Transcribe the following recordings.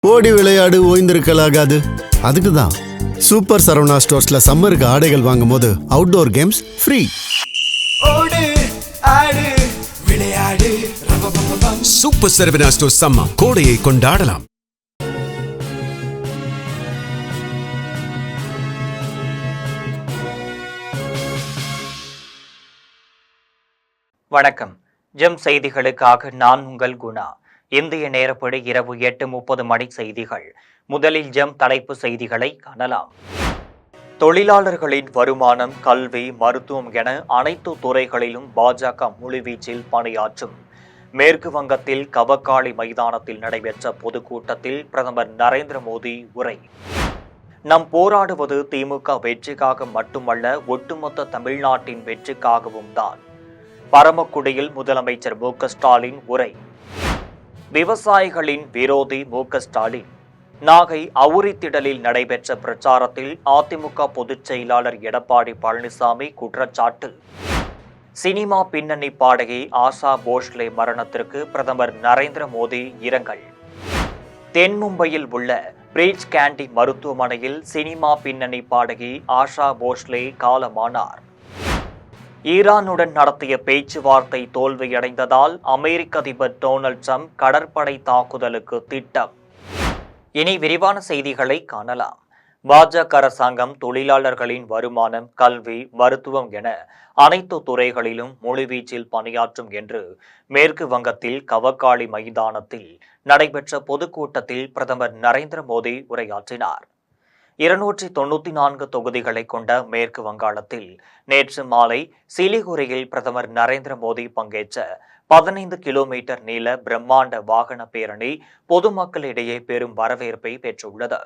ஓடி விளையாடு ஓய்ந்திருக்கலாகாது. அதுக்கு தான் சூப்பர் சரவணா ஸ்டோர்ஸ்ல சம்மருக்கு ஆடைகள் வாங்கும் போது அவுட்டோர் கேம்ஸ் ஃப்ரீ. ஓடு ஆடு விளையாடு. சூப்பர் சரவணா ஸ்டோர்ஸ் சம்மர் கோடையை கொண்டாடலாம். வணக்கம். ஜெம் செய்திகளுக்காக நான் உங்கள் குணா. இந்திய நேரப்படி இரவு 8:30 மணி செய்திகள். முதலில் ஜெம் தலைப்பு செய்திகளை காணலாம். தொழிலாளர்களின் வருமானம், கல்வி, மருத்துவம் என அனைத்து துறைகளிலும் பாஜக முழுவீச்சில் பணியாற்றும். மேற்கு வங்கத்தில் கவக்காளி மைதானத்தில் நடைபெற்ற பொதுக்கூட்டத்தில் பிரதமர் நரேந்திர மோடி உரை. நாம் போராடுவது திமுக வெற்றிக்காக மட்டுமல்ல, ஒட்டுமொத்த தமிழ்நாட்டின் வெற்றிக்காகவும் தான். பரமக்குடியில் முதலமைச்சர் மு.க. ஸ்டாலின் உரை. விவசாயிகளின் விரோதி மு.க. ஸ்டாலின். நாகை அவுரித்திடலில் நடைபெற்ற பிரச்சாரத்தில் அதிமுக பொதுச் செயலாளர் எடப்பாடி பழனிசாமி குற்றச்சாட்டு. சினிமா பின்னணி பாடகி ஆஷா போஸ்லே மரணத்திற்கு பிரதமர் நரேந்திர மோடி இரங்கல். தென் மும்பையில் உள்ள பிரீச் கேண்டி மருத்துவமனையில் சினிமா பின்னணி பாடகி ஆஷா போஸ்லே காலமானார். ஈரானுடன் நடத்திய பேச்சுவார்த்தை தோல்வியடைந்ததால் அமெரிக்க அதிபர் டொனால்ட் ட்ரம்ப் கடற்படை தாக்குதலுக்கு திட்டம். இனி விரிவான செய்திகளை காணலாம். பாஜக அரசாங்கம் தொழிலாளர்களின் வருமானம், கல்வி, மருத்துவம் என அனைத்து துறைகளிலும் முழுவீச்சில் பணியாற்றும் என்று மேற்கு வங்கத்தில் கவக்காளி மைதானத்தில் நடைபெற்ற பொதுக்கூட்டத்தில் பிரதமர் நரேந்திர மோடி உரையாற்றினார். 294 தொகுதிகளை கொண்ட மேற்கு வங்காளத்தில் நேற்று மாலை சிலிகுரியில் பிரதமர் நரேந்திர மோடி பங்கேற்ற 15 கிலோமீட்டர் நீள பிரம்மாண்ட வாகன பேரணி பொதுமக்களிடையே பெரும் வரவேற்பை பெற்றுள்ளது.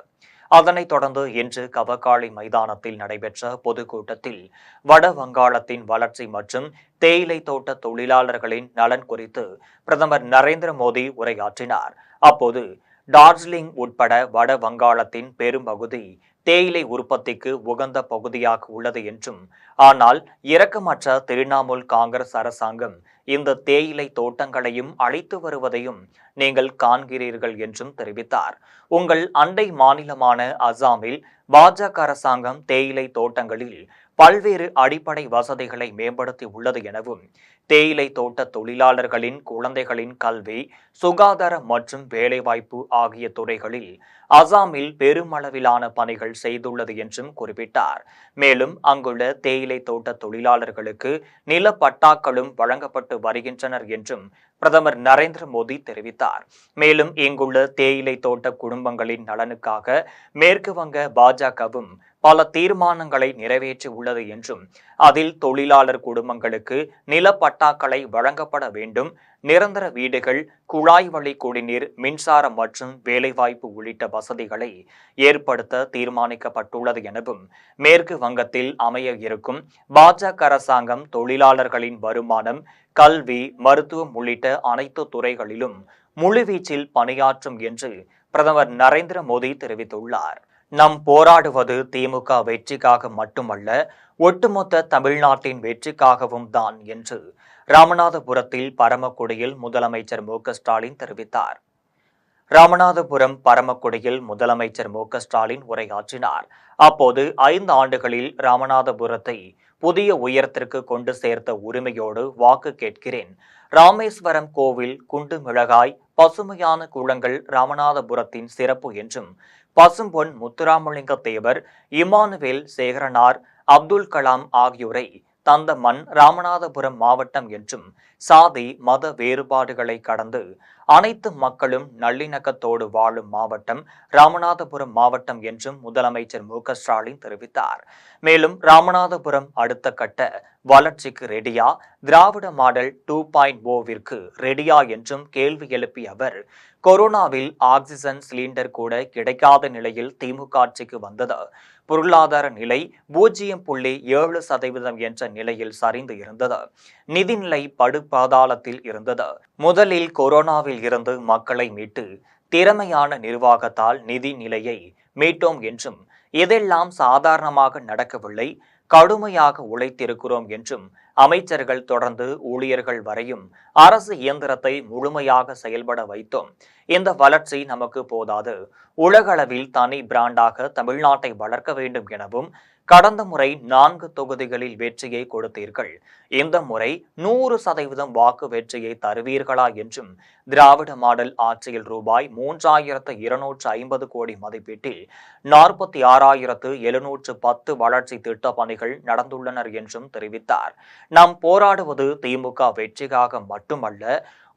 அதனைத் தொடர்ந்து இன்று கவக்காளி மைதானத்தில் நடைபெற்ற பொதுக்கூட்டத்தில் வட வங்காளத்தின் வளர்ச்சி மற்றும் தேயிலை தோட்ட தொழிலாளர்களின் நலன் குறித்து பிரதமர் நரேந்திர மோடி உரையாற்றினார். அப்போது டார்ஜிலிங் உட்பட வட வங்காளத்தின் பெரும்பகுதி தேயிலை உற்பத்திக்கு உகந்த பகுதியாக உள்ளது என்றும், ஆனால் இரக்கமற்ற திரிணாமுல் காங்கிரஸ் அரசாங்கம் இந்த தேயிலை தோட்டங்களையும் அழித்து வருவதையும் நீங்கள் காண்கிறீர்கள் என்றும் தெரிவித்தார். உங்கள் அண்டை மாநிலமான அசாமில் பாஜக அரசாங்கம் தேயிலை தோட்டங்களில் பல்வேறு அடிப்படை வசதிகளை மேம்படுத்தி உள்ளது எனவும், தேயிலை தோட்ட தொழிலாளர்களின் குழந்தைகளின் கல்வி, சுகாதாரம் மற்றும் வேலைவாய்ப்பு ஆகிய துறைகளில் அசாமில் பெருமளவிலான பணிகள் செய்துள்ளது என்றும் குறிப்பிட்டார். மேலும் அங்குள்ள தேயிலை தோட்ட தொழிலாளர்களுக்கு நில பட்டாக்களும் வழங்கப்பட்டு வருகின்றனர் என்றும் பிரதமர் நரேந்திர மோடி தெரிவித்தார். மேலும் இங்குள்ள தேயிலை தோட்ட குடும்பங்களின் நலனுக்காக மேற்கு வங்க பாஜகவும் பல தீர்மானங்களை நிறைவேற்றி உள்ளது என்றும், அதில் தொழிலாளர் குடும்பங்களுக்கு நில பட்டாக்களை வழங்கப்பட வேண்டும், நிரந்தர வீடுகள், குழாய் வழி குடிநீர், மின்சாரம் மற்றும் வேலைவாய்ப்பு உள்ளிட்ட வசதிகளை ஏற்படுத்த தீர்மானிக்கப்பட்டுள்ளது எனவும், மேற்கு வங்கத்தில் அமைய இருக்கும் பாஜக அரசாங்கம் தொழிலாளர்களின் வருமானம், கல்வி, மருத்துவம் உள்ளிட்ட அனைத்து துறைகளிலும் முழுவீச்சில் பணியாற்றும் என்று பிரதமர் நரேந்திர மோடி தெரிவித்துள்ளார். நாம் போராடுவது திமுக வெற்றிக்காக மட்டுமல்ல, ஒட்டுமொத்த தமிழ்நாட்டின் வெற்றிக்காகவும் தான் என்று ராமநாதபுரத்தில் பரமக்குடியில் முதலமைச்சர் மு.க. ஸ்டாலின் தெரிவித்தார். ராமநாதபுரம் பரமக்குடியில் முதலமைச்சர் மு.க. ஸ்டாலின் உரையாற்றினார். அப்போது 5 ஆண்டுகளில் ராமநாதபுரத்தை புதிய உயரத்திற்கு கொண்டு சேர்த்த உரிமையோடு வாக்கு கேட்கிறேன். ராமேஸ்வரம் கோவில், குண்டு மிளகாய், பசுமையான குளங்கள் ராமநாதபுரத்தின் சிறப்பு என்றும், பசும்பொன் முத்துராமலிங்க தேவர், இமானுவேல் சேகரனார், அப்துல் கலாம் ஆகியோரை தந்த மண் ராமநாதபுரம் மாவட்டம் என்றும், சாதி மத வேறுபாடுகளை கடந்து அனைத்து மக்களும் நல்லிணக்கத்தோடு வாழும் மாவட்டம் ராமநாதபுரம் மாவட்டம் என்றும் முதலமைச்சர் மு.க. ஸ்டாலின் தெரிவித்தார். மேலும் ராமநாதபுரம் அடுத்த கட்ட வளர்ச்சிக்கு ரெடியா, திராவிட மாடல் 2.0விற்கு ரெடியா என்றும் கேள்வி எழுப்பிய அவர், கொரோனாவில் ஆக்சிஜன் சிலிண்டர் கூட கிடைக்காத நிலையில் திமுக ஆட்சிக்கு வந்தது. பொருளாதார நிலை 0.7% என்ற நிலையில் சரிந்து இருந்தது. நிதிநிலை படுபாதாளத்தில் இருந்தது. முதலில் கொரோனாவில் இருந்து மக்களை மீட்டு திறமையான நிர்வாகத்தால் நிதி நிலையை மீட்டோம் என்றும், இதெல்லாம் சாதாரணமாக நடக்கவில்லை, கடுமையாக உழைத்திருக்கிறோம் என்றும் அமைச்சர்கள் தொடர்ந்து ஊழியர்கள் வரையும் அரசு இயந்திரத்தை முழுமையாக செயல்பட வைத்தோம். இந்த வளர்ச்சி நமக்கு போதாது. உலகளவில் தனி பிராண்டாக தமிழ்நாட்டை வளர்க்க வேண்டும் எனவும் கடந்த முறை 4 தொகுதிகளில் வெற்றியை கொடுத்தீர்கள். இந்த முறை 100% வாக்கு வெற்றியை தருவீர்களா என்றும், திராவிட மாடல் ஆட்சியில் ரூபாய் 3250 கோடி மதிப்பீட்டில் 46,710 வளர்ச்சி திட்ட பணிகள் நடந்துள்ளனர் என்றும் தெரிவித்தார். நாம் போராடுவது திமுக வெற்றிக்காக மட்டுமல்ல,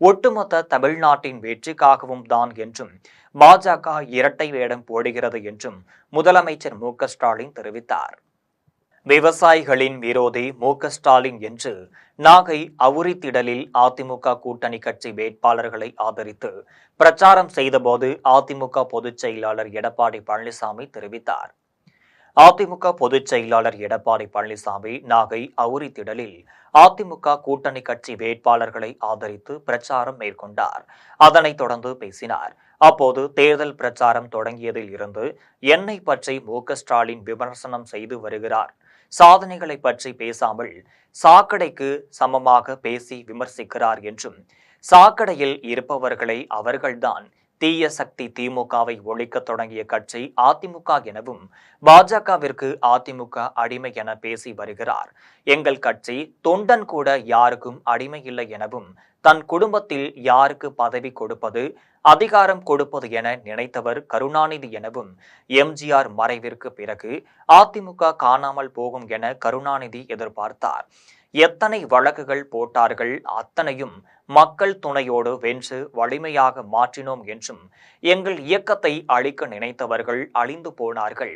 ஒட்டுமொத்த தமிழ்நாட்டின் வெற்றிக்காகவும் தான் என்றும், பாஜக இரட்டை வேடம் போடுகிறது என்றும் முதலமைச்சர் மு.க.ஸ்டாலின் தெரிவித்தார். விவசாயிகளின் விரோதி மு.க.ஸ்டாலின் என்று நாகை அவுரித்திடலில் அதிமுக கூட்டணி கட்சி வேட்பாளர்களை ஆதரித்து பிரச்சாரம் செய்தபோது அதிமுக பொதுச் செயலாளர் எடப்பாடி பழனிசாமி தெரிவித்தார். அதிமுக பொதுச் செயலாளர் எடப்பாடி பழனிசாமி நாகை அவுரித்திடலில் அதிமுக கூட்டணி கட்சி வேட்பாளர்களை ஆதரித்து பிரச்சாரம் மேற்கொண்டார். அதனைத் தொடர்ந்து பேசினார். அப்போது தேர்தல் பிரச்சாரம் தொடங்கியதில் இருந்து என்னை பற்றி மு.க.ஸ்டாலின் விமர்சனம் செய்து வருகிறார். சாதனைகளை பற்றி பேசாமல் சாக்கடைக்கு சமமாக பேசி விமர்சிக்கிறார் என்றும், சாக்கடையில் இருப்பவர்களை அவர்கள்தான் தீய சக்தி திமுகவை ஒழிக்க தொடங்கிய கட்சி அதிமுக எனவும், பாஜகவிற்கு அதிமுக அடிமை என பேசி வருகிறார். எங்கள் கட்சி தொண்டன் கூட யாருக்கும் அடிமை இல்லை எனவும், தன் குடும்பத்தில் யாருக்கு பதவி கொடுப்பது, அதிகாரம் கொடுப்பது என நினைத்தவர் கருணாநிதி எனவும், எம்ஜிஆர் மறைவிற்கு பிறகு அதிமுக காணாமல் போகும் என கருணாநிதி எதிர்பார்த்தார். எத்தனை வழக்குகள் போட்டார்கள், அத்தனையும் மக்கள் துணையோடு வென்று வலிமையாக மாற்றினோம் என்றும், எங்கள் இயக்கத்தை அழிக்க நினைத்தவர்கள் அழிந்து போனார்கள்.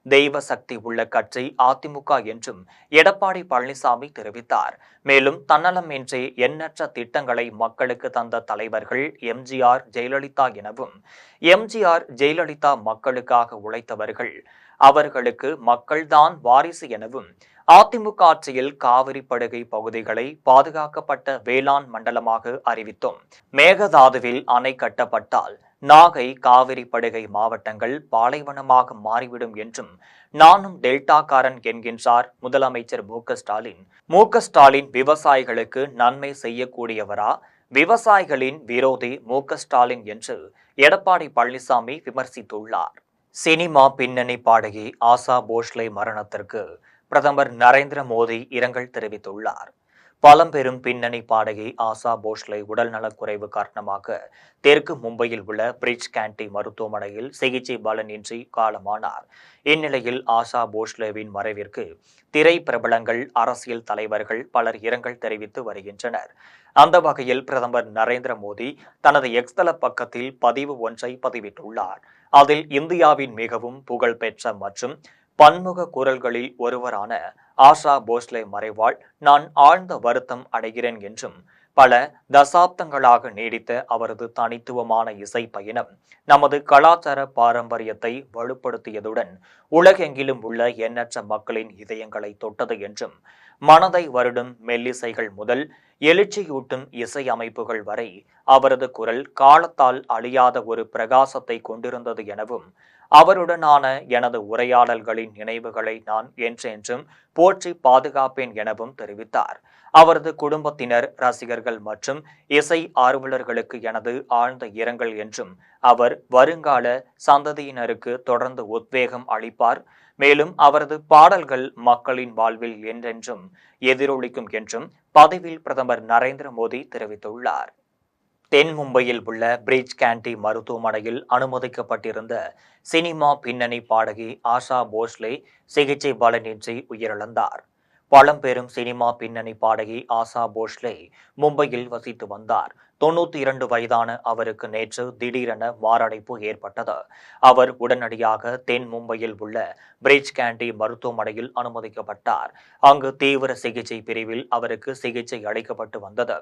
தெய்வ சக்தி உள்ள கட்சி அதிமுக என்றும் எடப்பாடி பழனிசாமி தெரிவித்தார். மேலும் தன்னலமின்றி எண்ணற்ற திட்டங்களை மக்களுக்கு தந்த தலைவர்கள் எம்ஜிஆர், ஜெயலலிதா எனவும், எம்ஜிஆர், ஜெயலலிதா மக்களுக்காக உழைத்தவர்கள், அவர்களுக்கு மக்கள்தான் வாரிசு எனவும், அதிமுக ஆட்சியில் காவிரி படுகை பகுதிகளை பாதுகாக்கப்பட்ட வேளாண் மண்டலமாக அறிவித்தோம். மேகதாதுவில் அணை கட்டப்பட்டால் நாகை, காவிரி படுகை மாவட்டங்கள் பாலைவனமாக மாறிவிடும் என்றும் நானும் டெல்டாக்காரன் என்கின்றார் முதலமைச்சர் மு.க.ஸ்டாலின். மு.க.ஸ்டாலின் விவசாயிகளுக்கு நன்மை செய்யக்கூடியவரா, விவசாயிகளின் விரோதி மு.க.ஸ்டாலின் என்று எடப்பாடி பழனிசாமி விமர்சித்துள்ளார். சினிமா பின்னணி பாடகி ஆஷா போஸ்லே மரணத்திற்கு பிரதமர் நரேந்திர மோடி இரங்கல் தெரிவித்துள்ளார். பழம்பெரும் பின்னணி பாடகி ஆஷா போஸ்லே உடல்நலக்குறைவு காரணமாக தெற்கு மும்பையில் உள்ள பிரிட்ஜ் கேண்டி மருத்துவமனையில் சிகிச்சை பலனின்றி காலமானார். இந்நிலையில் ஆஷா போஸ்லேவின் மறைவிற்கு திரை பிரபலங்கள், அரசியல் தலைவர்கள் பலர் இரங்கல் தெரிவித்து வருகின்றனர். அந்த வகையில் பிரதமர் நரேந்திர மோடி தனது எக்ஸ் தள பக்கத்தில் பதிவு ஒன்றை பதிவிட்டுள்ளார். அதில் இந்தியாவின் மிகவும் புகழ்பெற்ற மற்றும் பன்முக குரல்களில் ஒருவரான ஆஷா போஸ்லே மறைவால் நான் ஆழ்ந்த வருத்தம் அடைகிறேன் என்றும், பல தசாப்தங்களாக நீடித்த அவரது தனித்துவமான இசை பயணம் நமது கலாச்சார பாரம்பரியத்தை வலுப்படுத்தியதுடன் உலகெங்கிலும் உள்ள எண்ணற்ற மக்களின் இதயங்களை தொட்டது என்றும், மனதை வருடும் மெல்லிசைகள் முதல் எழுச்சியூட்டும் இசை அமைப்புகள் வரை அவரது குரல் காலத்தால் அழியாத ஒரு பிரகாசத்தை கொண்டிருந்தது எனவும், அவருடனான எனது உரையாடல்களின் நினைவுகளை நான் என்றென்றும் போற்றி பாதுகாப்பேன் எனவும் தெரிவித்தார். அவரது குடும்பத்தினர், ரசிகர்கள் மற்றும் இசை ஆர்வலர்களுக்கு எனது ஆழ்ந்த இரங்கல் என்றும், அவர் வருங்கால சந்ததியினருக்கு தொடர்ந்து உத்வேகம் அளிப்பார். மேலும் அவரது பாடல்கள் மக்களின் வாழ்வில் என்றென்றும் எதிரொலிக்கும் என்றும் பதிவில் பிரதமர் நரேந்திர மோடி தெரிவித்துள்ளார். தென் மும்பையில் உள்ள பிரிட்ஜ் கேண்டி மருத்துவமனையில் அனுமதிக்கப்பட்டிருந்த சினிமா பின்னணி பாடகி ஆஷா போஸ்லே சிகிச்சை பலனின்றி உயிரிழந்தார். பழம்பெரும் சினிமா பின்னணி பாடகி ஆஷா போஸ்லே மும்பையில் வசித்து வந்தார். 92 வயதான அவருக்கு நேற்று திடீரென மாரடைப்பு ஏற்பட்டது. அவர் உடனடியாக தென் மும்பையில் உள்ள பிரிட்ஜ் கேண்டி மருத்துவமனையில் அனுமதிக்கப்பட்டார். அங்கு தீவிர சிகிச்சை பிரிவில் அவருக்கு சிகிச்சை அளிக்கப்பட்டு வந்தது.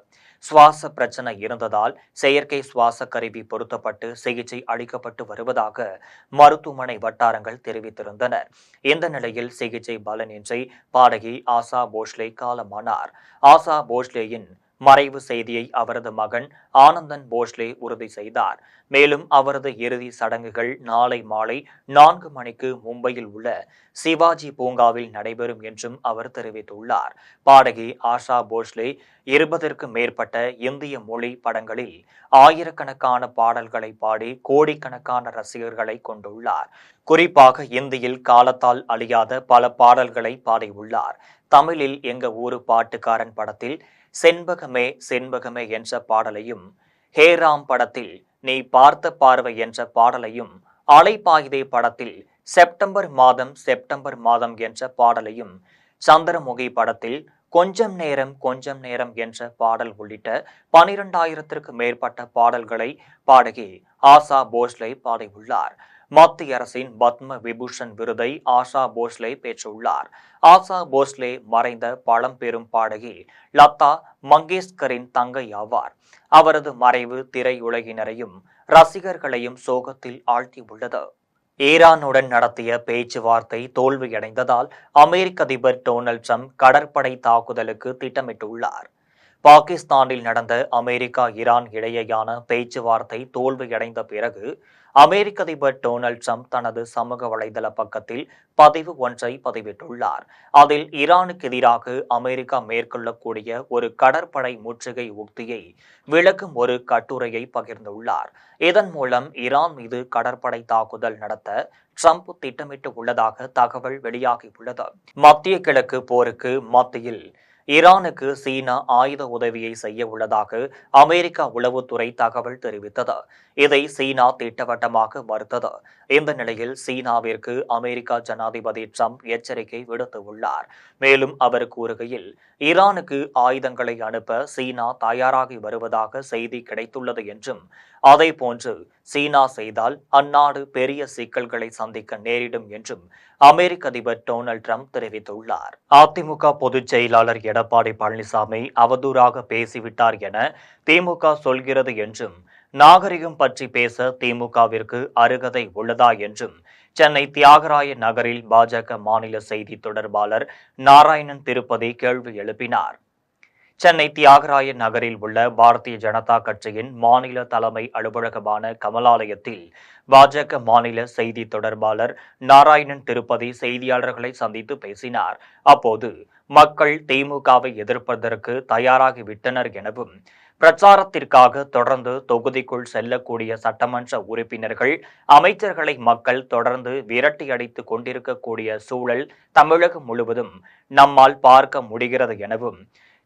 சுவாச பிரச்சனை இருந்ததால் செயற்கை சுவாச கருவி பொருத்தப்பட்டு சிகிச்சை அளிக்கப்பட்டு வருவதாக மருத்துவமனை வட்டாரங்கள் தெரிவித்திருந்தனர். இந்த நிலையில் சிகிச்சை பலனின்றி பாடகி ஆஷா போஸ்லே காலமானார். ஆஷா போஸ்லேயின் மறைவு செய்தியை அவரது மகன் ஆனந்தன் போஸ்லே உறுதி செய்தார். மேலும் அவரது இறுதி சடங்குகள் நாளை மாலை 4 மணிக்கு மும்பையில் உள்ள சிவாஜி பூங்காவில் நடைபெறும் என்றும் அவர் தெரிவித்துள்ளார். பாடகி ஆஷா போஸ்லே 20க்கும் மேற்பட்ட இந்திய மொழி படங்களில் ஆயிரக்கணக்கான பாடல்களை பாடி கோடிக்கணக்கான ரசிகர்களை கொண்டுள்ளார். குறிப்பாக இந்தியில் காலத்தால் அழியாத பல பாடல்களை பாடியுள்ளார். தமிழில் எங்க ஊரு பாட்டுக்காரன் படத்தில் செண்பகமே செண்பகமே என்ற பாடலையும், ஹேராம் படத்தில் நீ பார்த்த பார்வை என்ற பாடலையும், அலைபாயுதே படத்தில் செப்டம்பர் மாதம் என்ற பாடலையும், சந்திரமுகி படத்தில் கொஞ்சம் நேரம் என்ற பாடல் உள்ளிட்ட 12,000க்கும் மேற்பட்ட பாடல்களை பாடகி ஆஷா போஸ்லே பாடியுள்ளார். மத்திய அரசின் பத்ம விபூஷன் விருதை ஆஷா போஸ்லே பெற்றுள்ளார். ஆஷா போஸ்லே மறைந்த பழம்பெரும் பாடகி லதா மங்கேஷ்கரின் தங்கை ஆவார். அவரது மறைவு திரையுலகினரையும் ரசிகர்களையும் சோகத்தில் ஆழ்த்தியுள்ளது. ஈரானுடன் நடத்திய பேச்சுவார்த்தை தோல்வியடைந்ததால் அமெரிக்க அதிபர் டொனால்ட் ட்ரம்ப் கடற்படை தாக்குதலுக்கு திட்டமிட்டுள்ளார். பாகிஸ்தானில் நடந்த அமெரிக்கா ஈரான் இடையேயான பேச்சுவார்த்தை தோல்வியடைந்த பிறகு அமெரிக்க அதிபர் டொனால்ட் ட்ரம்ப் தனது சமூக வலைதள பக்கத்தில் பதிவு ஒன்றை பதிவிட்டுள்ளார். அதில் ஈரானுக்கு எதிராக அமெரிக்கா மேற்கொள்ளக்கூடிய ஒரு கடற்படை முற்றுகை உக்தியை விளக்கும் ஒரு கட்டுரையை பகிர்ந்துள்ளார். இதன் மூலம் ஈரான் மீது கடற்படை தாக்குதல் நடத்த ட்ரம்ப் திட்டமிட்டு உள்ளதாக தகவல் வெளியாகியுள்ளது. மத்திய கிழக்கு போருக்கு மத்தியில் ஈரானுக்கு சீனா ஆயுத உதவியை செய்ய உள்ளதாக அமெரிக்கா உளவுத்துறை தகவல் தெரிவித்தது. இதை சீனா திட்டவட்டமாக மறுத்தது. இந்த நிலையில் சீனாவிற்கு அமெரிக்கா ஜனாதிபதி ட்ரம்ப் எச்சரிக்கை விடுத்துள்ளார். மேலும் அவர் கூறுகையில், ஈரானுக்கு ஆயுதங்களை அனுப்ப சீனா தயாராகி வருவதாக செய்தி கிடைத்துள்ளது என்றும், அதை போன்று சீனா செய்தால் அந்நாடு பெரிய சிக்கல்களை சந்திக்க நேரிடும் என்றும் அமெரிக்க அதிபர் டொனால்ட் ட்ரம்ப் தெரிவித்துள்ளார். அதிமுக பொதுச் செயலாளர் எடப்பாடி பழனிசாமி அவதூறாக பேசிவிட்டார் என திமுக சொல்கிறது என்றும், நாகரிகம் பற்றி பேச திமுகவிற்கு அருகதை உள்ளதா என்றும் சென்னை தியாகராய நகரில் பாஜக மாநில செய்தி தொடர்பாளர் நாராயணன் திருப்பதி கேள்வி எழுப்பினார். சென்னை தியாகராய நகரில் உள்ள பாரதிய ஜனதா கட்சியின் மாநில தலைமை அலுவலகமான கமலாலயத்தில் பாஜக மாநில செய்தி தொடர்பாளர் நாராயணன் திருப்பதி செய்தியாளர்களை சந்தித்து பேசினார். அப்போது மக்கள் திமுகவை எதிர்ப்பதற்கு தயாராகிவிட்டனர் எனவும், பிரச்சாரத்திற்காக தொடர்ந்து தொகுதிக்குள் செல்லக்கூடிய சட்டமன்ற உறுப்பினர்கள், அமைச்சர்களை மக்கள் தொடர்ந்து விரட்டி அடித்துக் கொண்டிருக்கக்கூடிய சூழல் தமிழகம் முழுவதும் நம்மால் பார்க்க முடிகிறது எனவும்,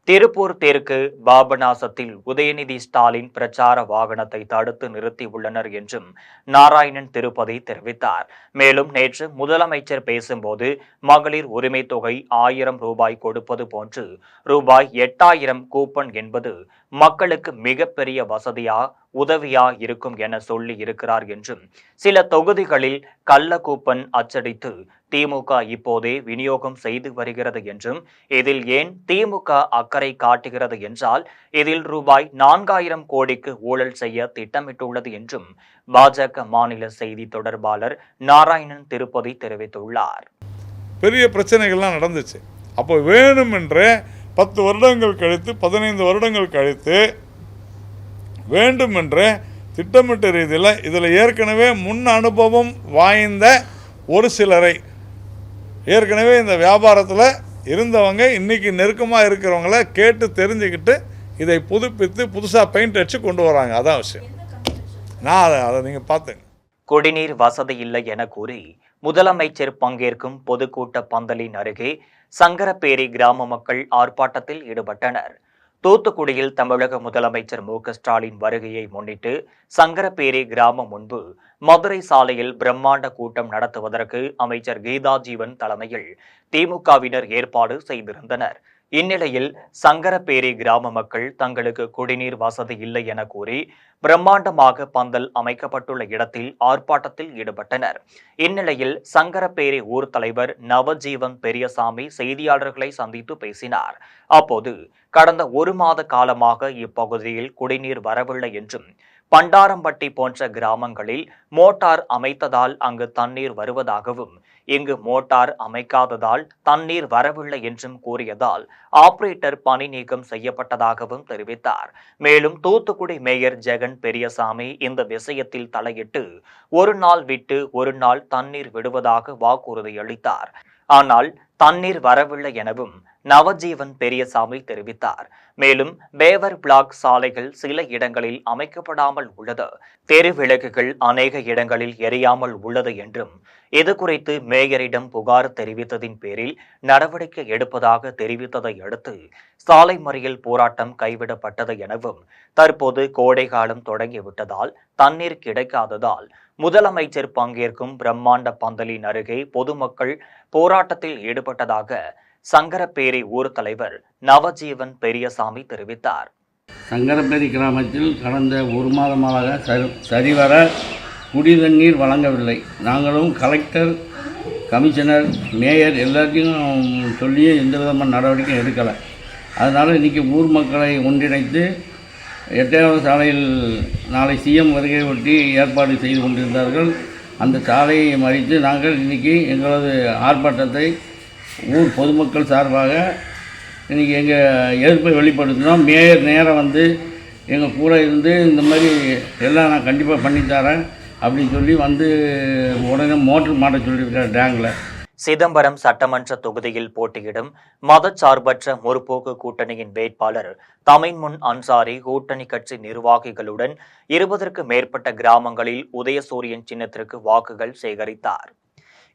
திருப்பூர் தெற்கு பாபநாசத்தில் உதயநிதி ஸ்டாலின் பிரச்சார வாகனத்தை தடுத்து நிறுத்தியுள்ளனர் என்றும் நாராயணன் திருப்பதி தெரிவித்தார். மேலும் நேற்று முதலமைச்சர் பேசும்போது மகளிர் உரிமை தொகை 1000 ரூபாய் கொடுப்பது போன்று ரூபாய் 8000 கூப்பன் என்பது மக்களுக்கு மிகப்பெரிய வசதியா உதவியா இருக்கும் என சொல்லி இருக்கிறார் என்றும், சில தொகுதிகளில் கள்ள கூப்பன் அச்சடித்து திமுக இப்போதே விநியோகம் செய்து வருகிறது என்றும், இதில் ஏன் திமுக அக்கறை காட்டுகிறது என்றால் இதில் ரூபாய் 4000 கோடிக்கு ஊழல் செய்ய திட்டமிட்டுள்ளது என்றும் பாஜக மாநில செய்தி தொடர்பாளர் நாராயணன் திருப்பதி தெரிவித்துள்ளார். பெரிய பிரச்சனைகள்லாம் நடந்துச்சு. அப்போ வேணுமென்றே 10 வருடங்கள் கழித்து 15 வருடங்கள் கழித்து வேண்டுமென்றே திட்டமிட்ட ரீதியில் இதில் ஏற்கனவே முன் அனுபவம் வாய்ந்த ஒரு சிலரை, ஏற்கனவே இந்த வியாபாரத்தில் இருந்தவங்க இன்றைக்கி நெருக்கமாக இருக்கிறவங்கள கேட்டு தெரிஞ்சுக்கிட்டு இதை புதுப்பித்து புதுசாக பெயிண்ட் அடித்து கொண்டு வராங்க. அதான் விஷயம். நான் அதை நீங்கள் பார்த்துங்க. குடிநீர் வசதி இல்லை என கூறி முதலமைச்சர் பங்கேற்கும் பொதுக்கூட்ட பந்தலின் அருகே சங்கரப்பேரி கிராம மக்கள் ஆர்ப்பாட்டத்தில் ஈடுபட்டனர். தூத்துக்குடியில் தமிழக முதலமைச்சர் மு.க.ஸ்டாலின் வருகையை முன்னிட்டு சங்கரப்பேரி கிராமம் முன்பு மதுரை சாலையில் பிரம்மாண்ட கூட்டம் நடத்துவதற்கு அமைச்சர் கீதா ஜீவன் தலைமையில் திமுகவினர் ஏற்பாடு செய்திருந்தனர். இந்நிலையில் சங்கரப்பேரி கிராம மக்கள் தங்களுக்கு குடிநீர் வசதி இல்லை என கூறி பிரம்மாண்டமாக பந்தல் அமைக்கப்பட்டுள்ள இடத்தில் ஆர்ப்பாட்டத்தில் ஈடுபட்டனர். இந்நிலையில் சங்கரப்பேரி ஊர் தலைவர் நவஜீவன் பெரியசாமி செய்தியாளர்களை சந்தித்து பேசினார். அப்போது கடந்த 1 மாத காலமாக இப்பகுதியில் குடிநீர் வரவில்லை என்றும், பண்டாரம்பட்டி போன்ற கிராமங்களில் மோட்டார் அமைத்ததால் அங்கு தண்ணீர் வருவதாகவும், இங்கு மோட்டார் அமைக்காததால் தண்ணீர் வரவில்லை என்றும் கூறியதால் ஆபரேட்டர் பணி நீக்கம் செய்யப்பட்டதாகவும் தெரிவித்தார். மேலும் தூத்துக்குடி மேயர் ஜெகன் பெரியசாமி இந்த விஷயத்தில் தலையிட்டு ஒரு நாள் விட்டு ஒரு நாள் தண்ணீர் விடுவதாக வாக்குறுதி அளித்தார். ஆனால் தண்ணீர் வரவில்லை எனவும் நவஜீவன் பெரியசாமி தெரிவித்தார். மேலும் பேவர் பிளாக் சாலைகள் சில இடங்களில் அமைக்கப்படாமல் உள்ளது, தெரு விளக்குகள் அநேக இடங்களில் எரியாமல் உள்ளது என்றும் இது குறித்து மேயரிடம் புகார் தெரிவித்ததின் பேரில் நடவடிக்கை எடுப்பதாக தெரிவித்ததை அடுத்து சாலை மறியல் போராட்டம் கைவிடப்பட்டது எனவும் தற்போது கோடை காலம் தொடங்கிவிட்டதால் தண்ணீர் கிடைக்காததால் முதலமைச்சர் பங்கேற்கும் பிரம்மாண்ட பந்தலின் அருகே பொதுமக்கள் போராட்டத்தில் ஈடுபட்டதாக சங்கரப்பேரி ஊர் தலைவர் நவஜீவன் பெரியசாமி தெரிவித்தார். சங்கரப்பேரி கிராமத்தில் கடந்த ஒரு மாதமாக சரிவர குடிதண்ணீர் வழங்கவில்லை. நாங்களும் கலெக்டர், கமிஷனர், மேயர் எல்லாத்தையும் சொல்லி எந்த விதமான நடவடிக்கையும் எடுக்கலை. அதனால் இன்றைக்கி ஊர் மக்களை ஒன்றிணைத்து 8வது சாலையில் நாளை சிஎம் வருகை ஒட்டி ஏற்பாடு செய்து கொண்டிருந்தார்கள். அந்த சாலையை மறித்து நாங்கள் இன்றைக்கி எங்களது ஆர்ப்பாட்டத்தை ஊர் பொதுமக்கள் சார்பாக இன்றைக்கி எங்கள் எதிர்ப்பை வெளிப்படுத்தினோம். மேயர் நேரம் வந்து எங்கள் கூட இருந்து இந்த மாதிரி எல்லாம் நான் கண்டிப்பாக பண்ணித்தரேன் அப்படின்னு சொல்லி வந்து உடனே மோட்டர் மாட்ட சொல்லியிருக்கார் டேங்கில். சிதம்பரம் சட்டமன்ற தொகுதியில் போட்டியிடும் மதச்சார்பற்ற முற்போக்கு கூட்டணியின் வேட்பாளர் தமின்முன் அன்சாரி கூட்டணி கட்சி நிர்வாகிகளுடன் 20க்கும் மேற்பட்ட கிராமங்களில் உதயசூரியன் சின்னத்திற்கு வாக்குகள் சேகரித்தார்.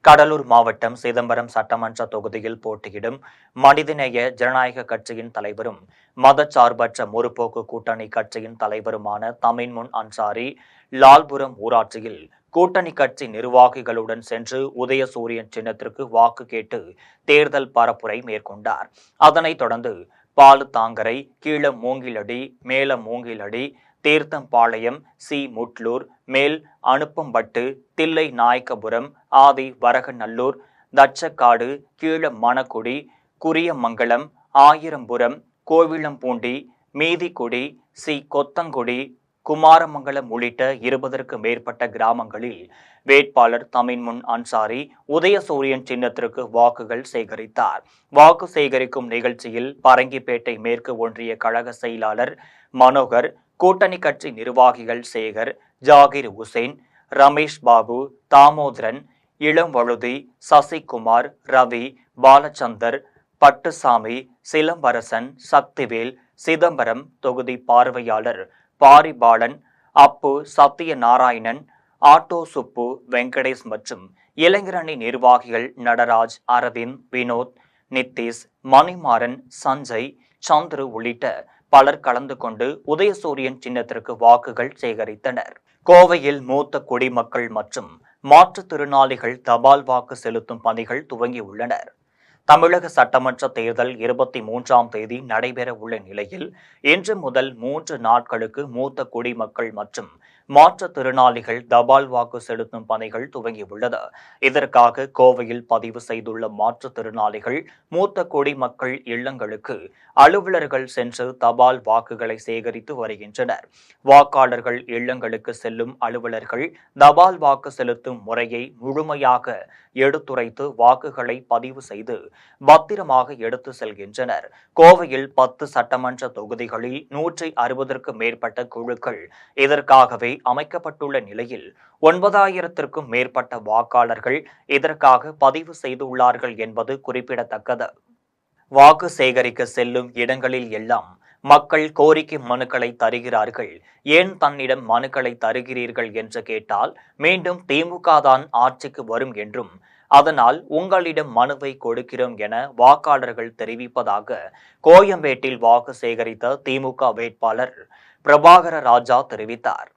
கடலூர் மாவட்டம் சிதம்பரம் சட்டமன்ற தொகுதியில் போட்டியிடும் மனிதநேய ஜனநாயக கட்சியின் தலைவரும் மதச்சார்பற்ற முற்போக்கு கூட்டணி கட்சியின் தலைவருமான தமின்முன் அன்சாரி லால்புரம் ஊராட்சியில் கூட்டணி கட்சி நிர்வாகிகளுடன் சென்று உதயசூரியன் சின்னத்திற்கு வாக்கு கேட்டு தேர்தல் பரப்புரை மேற்கொண்டார். அதனைத் தொடர்ந்து பாலுத்தாங்கரை, கீழ மூங்கிலடி, மேல மூங்கிலடி, தீர்த்தம்பாளையம், சி முட்லூர், மேல் அனுப்பம்பட்டு, தில்லை நாயக்கபுரம், ஆதி வரகநல்லூர், தச்சக்காடு, கீழ மணக்குடி, குரியமங்கலம், ஆயிரம்புரம், கோவிலம்பூண்டி, மீதிக்குடி, சி கொத்தங்குடி, குமாரமங்கலம் உள்ளிட்ட 20க்கும் மேற்பட்ட கிராமங்களில் வேட்பாளர் தமின்முன் அன்சாரி உதயசூரியன் சின்னத்திற்கு வாக்குகள் சேகரித்தார். வாக்கு சேகரிக்கும் நிகழ்ச்சியில் பரங்கிப்பேட்டை மேற்கு ஒன்றிய கழக செயலாளர் மனோகர், கூட்டணி கட்சி நிர்வாகிகள் சேகர், ஜாகிர் உசேன், ரமேஷ் பாபு, தாமோதரன், இளம்வழுதி, சசிகுமார், ரவி, பாலச்சந்தர், பட்டுசாமி, சிலம்பரசன், சக்திவேல், சிதம்பரம் தொகுதி பார்வையாளர் பாரிபாலன், அப்பு, சத்தியநாராயணன், ஆட்டோ சுப்பு, வெங்கடேஷ் மற்றும் இளைஞரணி நிர்வாகிகள் நடராஜ், அரவிந்த், வினோத், நித்தீஷ், மணிமாறன், சஞ்சய், சந்துரு உள்ளிட்ட பலர் கலந்து கொண்டு உதயசூரியன் சின்னத்திற்கு வாக்குகள் சேகரித்தனர். கோவையில் மூத்த குடிமக்கள் மற்றும் மாற்றுத்திறனாளிகள் தபால் வாக்கு செலுத்தும் பணிகள் துவங்கியுள்ளனர். தமிழக சட்டமன்ற தேர்தல் 23ஆம் தேதி நடைபெற உள்ள நிலையில் இன்று முதல் 3 நாட்களுக்கு மூத்த குடிமக்கள் மற்றும் மாற்றுத்திறனாளிகள் தபால் வாக்கு செலுத்தும் பணிகள் துவங்கியுள்ளது. இதற்காக கோவையில் பதிவு செய்துள்ள மாற்றுத்திறனாளிகள் மூத்த குடிமக்கள் இல்லங்களுக்கு அலுவலர்கள் சென்று தபால் வாக்குகளை சேகரித்து வருகின்றனர். வாக்காளர்கள் இல்லங்களுக்கு செல்லும் அலுவலர்கள் தபால் வாக்கு செலுத்தும் முறையை முழுமையாக எடுத்துரைத்து வாக்குகளை பதிவு செய்து பத்திரமாக எடுத்து செல்கின்றனர். கோவையில் 10 சட்டமன்ற தொகுதிகளில் 160க்கும் மேற்பட்ட குழுக்கள் இதற்காகவே அமைக்கப்பட்டுள்ள நிலையில் 9000த்திற்கும் மேற்பட்ட வாக்காளர்கள் இதற்காக பதிவு செய்துள்ளார்கள் என்பது குறிப்பிடத்தக்கது. வாக்கு சேகரிக்க செல்லும் இடங்களில் எல்லாம் மக்கள் கோரிக்கை மனுக்களை தருகிறார்கள். ஏன் தன்னிடம் மனுக்களை தருகிறீர்கள் என்று கேட்டால் மீண்டும் திமுக தான் ஆட்சிக்கு வரும் என்றும் அதனால் உங்களிடம் மனுவை கொடுக்கிறோம் என வாக்காளர்கள் தெரிவிப்பதாக கோயம்பேட்டில் வாக்கு சேகரித்த திமுக வேட்பாளர் பிரபாகர ராஜா தெரிவித்தார்.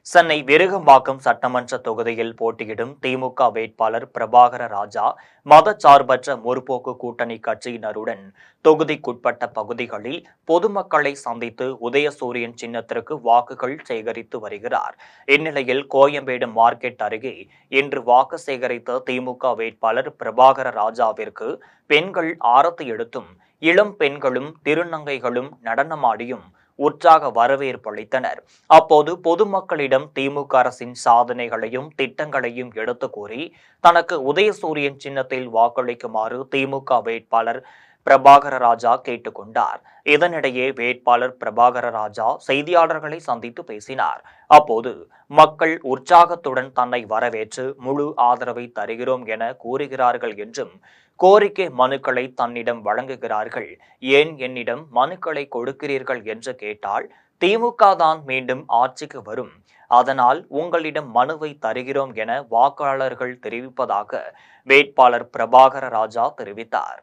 சென்னை விருகம்பாக்கம் சட்டமன்ற தொகுதியில் போட்டியிடும் திமுக வேட்பாளர் பிரபாகர ராஜா மதச்சார்பற்ற முற்போக்கு கூட்டணி கட்சியினருடன் தொகுதிக்குட்பட்ட பகுதிகளில் பொதுமக்களை சந்தித்து உதயசூரியன் சின்னத்திற்கு வாக்குகள் சேகரித்து வருகிறார். இந்நிலையில் கோயம்பேடு மார்க்கெட் அருகே இன்று வாக்கு சேகரித்த திமுக வேட்பாளர் பிரபாகர ராஜாவிற்கு பெண்கள் ஆரத்தி எடுத்தும் இளம் பெண்களும் திருநங்கைகளும் நடனமாடியும் உற்சாக வரவேற்பு அளித்தனர். அப்போது பொதுமக்களிடம் திமுக அரசின் சாதனைகளையும் திட்டங்களையும் எடுத்து கூறி தனக்கு உதயசூரியன் சின்னத்தில் வாக்களிக்குமாறு திமுக வேட்பாளர் பிரபாகர ராஜா கேட்டுக்கொண்டார். இதனிடையே வேட்பாளர் பிரபாகர ராஜா செய்தியாளர்களை சந்தித்து பேசினார். அப்போது மக்கள் உற்சாகத்துடன் தன்னை வரவேற்று முழு ஆதரவை தருகிறோம் என கூறுகிறார்கள் என்றும், கோரிக்கை மனுக்களை தன்னிடம் வழங்குகிறார்கள், ஏன் என்னிடம் மனுக்களை கொடுக்கிறீர்கள் என்று கேட்டால் திமுக தான் மீண்டும் ஆட்சிக்கு வரும், அதனால் உங்களிடம் மனுவை தருகிறோம் என வாக்காளர்கள் தெரிவிப்பதாக வேட்பாளர் பிரபாகர ராஜா தெரிவித்தார்.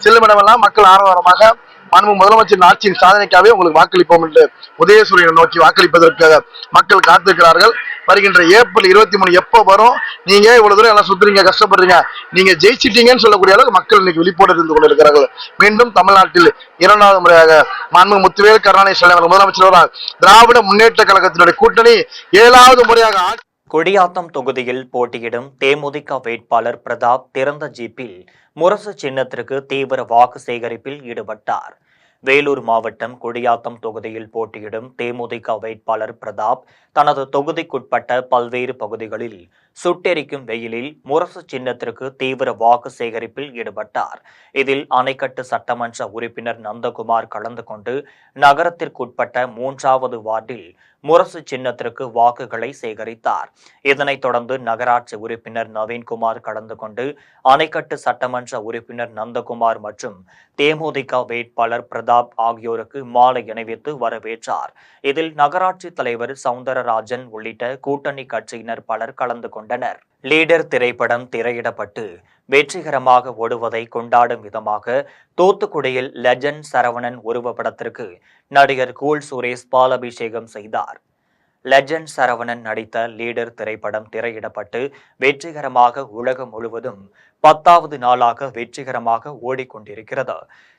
செல்லுமிடமெல்லாம் மக்கள் ஆரவாரமாக மாண்பு முதலமைச்சரின் ஆட்சியின் சாதனைக்காகவே உங்களுக்கு வாக்களிப்போம் என்று உதயசூரியனை நோக்கி வாக்களிப்பதற்காக மக்கள் காத்திருக்கிறார்கள். வருகின்ற ஏப்ரல் 23 எப்போ வரும், நீங்க இவ்வளவு தூரம் எல்லாம் சுத்துறீங்க, கஷ்டப்படுறீங்க, நீங்க ஜெயிச்சிட்டீங்கன்னு சொல்லக்கூடிய அளவுக்கு மக்கள் இன்னைக்கு விழிப்போடு இருந்து கொண்டிருக்கிறார்கள். மீண்டும் தமிழ்நாட்டில் 2வது முறையாக மாண்பு முத்துவேல் கருணாநிதி ஸ்டாலின் முதலமைச்சர் திராவிட முன்னேற்ற கழகத்தினுடைய கூட்டணி 7வது முறையாக கொடியாத்தம் தொகுதியில் போட்டியிடும் தேமுதிக வேட்பாளர் பிரதாப் திறந்த ஜீப்பில் முரசு சின்னத்திற்கு தீவிர வாக்கு சேகரிப்பில் ஈடுபட்டார். வேலூர் மாவட்டம் கொடியாத்தம் தொகுதியில் போட்டியிடும் தேமுதிக வேட்பாளர் பிரதாப் தனது தொகுதிக்குட்பட்ட பல்வேறு பகுதிகளில் சுட்டெரிக்கும் வெயிலில் முரசு சின்னத்திற்கு தீவிர வாக்கு சேகரிப்பில் ஈடுபட்டார். இதில் அணைக்கட்டு சட்டமன்ற உறுப்பினர் நந்தகுமார் கலந்து கொண்டு நகரத்திற்குட்பட்ட 3வது வார்டில் முரசு சின்னத்திற்கு வாக்குகளை சேகரித்தார். இதனைத் தொடர்ந்து நகராட்சி உறுப்பினர் நவீன்குமார் கலந்து கொண்டு அணைக்கட்டு சட்டமன்ற உறுப்பினர் நந்தகுமார் மற்றும் தேமுதிக வேட்பாளர் பிரதாப் ஆகியோருக்கு மாலை அணிவித்து வரவேற்றார். இதில் நகராட்சி தலைவர் சவுந்தரராஜன் உள்ளிட்ட கூட்டணி கட்சியினர் பலர் கலந்து கொண்டனர். லீடர் திரைப்படம் திரையிடப்பட்டு வெற்றிகரமாக ஓடுவதை கொண்டாடும் விதமாக தூத்துக்குடியில் லெஜண்ட் சரவணன் உருவப்படத்திற்கு நடிகர் கூல் சுரேஷ் பாலாபிஷேகம் செய்தார். லெஜண்ட் சரவணன் நடித்த லீடர் திரைப்படம் திரையிடப்பட்டு வெற்றிகரமாக உலகம் முழுவதும் 10வது நாளாக வெற்றிகரமாக ஓடிக்கொண்டிருக்கிறது.